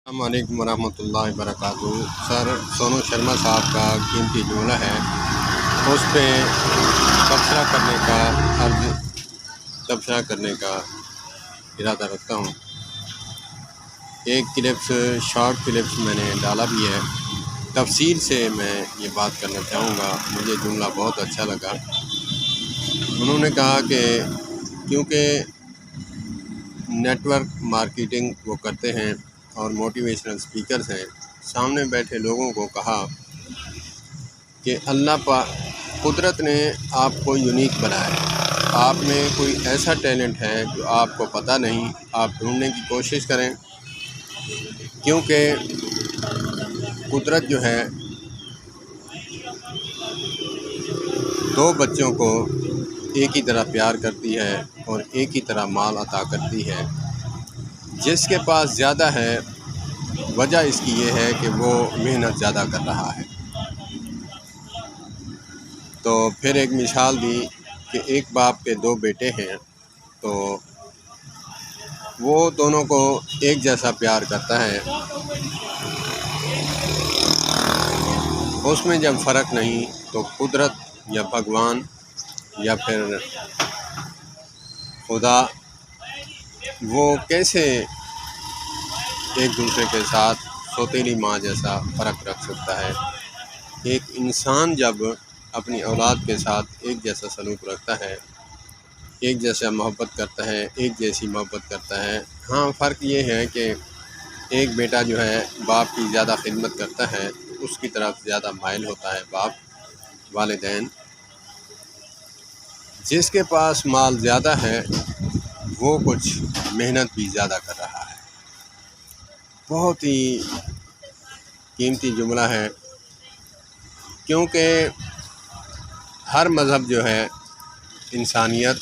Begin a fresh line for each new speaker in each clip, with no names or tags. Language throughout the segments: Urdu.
السلام علیکم ورحمۃ اللہ وبرکاتہ۔ سر سونو شرما صاحب کا قیمتی جملہ ہے، اس پہ تبصرہ کرنے کا ارادہ رکھتا ہوں۔ ایک شارٹ کلپس میں نے ڈالا بھی ہے، تفصیل سے میں یہ بات کرنا چاہوں گا۔ مجھے جملہ بہت اچھا لگا۔ انہوں نے کہا کہ کیونکہ نیٹ ورک مارکیٹنگ وہ کرتے ہیں اور موٹیویشنل اسپیکرز ہیں، سامنے بیٹھے لوگوں کو کہا کہ قدرت نے آپ کو یونیک بنایا ہے، آپ میں کوئی ایسا ٹیلنٹ ہے جو آپ کو پتہ نہیں، آپ ڈھونڈنے کی کوشش کریں، کیونکہ قدرت جو ہے دو بچوں کو ایک ہی طرح پیار کرتی ہے اور ایک ہی طرح مال عطا کرتی ہے۔ جس کے پاس زیادہ ہے، وجہ اس کی یہ ہے کہ وہ محنت زیادہ کر رہا ہے۔ تو پھر ایک مثال دی کہ ایک باپ کے دو بیٹے ہیں، تو وہ دونوں کو ایک جیسا پیار کرتا ہے، اس میں جب فرق نہیں تو قدرت یا بھگوان یا پھر خدا وہ کیسے ایک دوسرے کے ساتھ سوتیلی ماں جیسا فرق رکھ سکتا ہے؟ ایک انسان جب اپنی اولاد کے ساتھ ایک جیسا سلوک رکھتا ہے، ایک جیسا محبت کرتا ہے، ایک جیسی محبت کرتا ہے۔ ہاں، فرق یہ ہے کہ ایک بیٹا جو ہے باپ کی زیادہ خدمت کرتا ہے، اس کی طرف زیادہ مائل ہوتا ہے والدین۔ جس کے پاس مال زیادہ ہے وہ کچھ محنت بھی زیادہ کر رہا ہے۔ بہت ہی قیمتی جملہ ہے، کیونکہ ہر مذہب جو ہے انسانیت،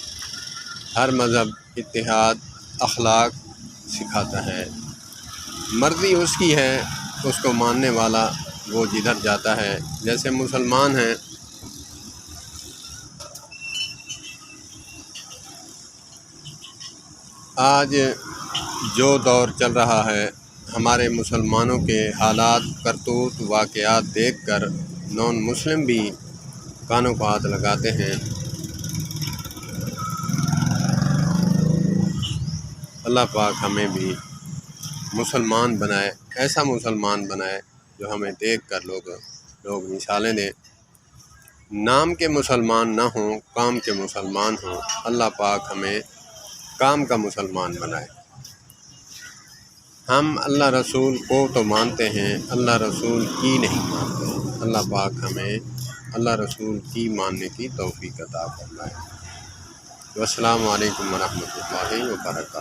ہر مذہب اتحاد، اخلاق سکھاتا ہے۔ مرضی اس کی ہے، اس کو ماننے والا وہ جدھر جاتا ہے۔ جیسے مسلمان ہیں، آج جو دور چل رہا ہے، ہمارے مسلمانوں کے حالات، کرتوت، واقعات دیکھ کر نان مسلم بھی کانوں کو ہاتھ لگاتے ہیں۔ اللہ پاک ہمیں بھی مسلمان بنائے، ایسا مسلمان بنائے جو ہمیں دیکھ کر لوگ مثالیں دیں۔ نام کے مسلمان نہ ہوں، کام کے مسلمان ہوں۔ اللہ پاک ہمیں کام کا مسلمان بنائے۔ ہم اللہ رسول کو تو مانتے ہیں، اللہ رسول کی نہیں مانتے۔ اللہ پاک ہمیں اللہ رسول کی ماننے کی توفیق عطا فرمائے۔ السلام علیکم ورحمۃ اللہ وبرکاتہ۔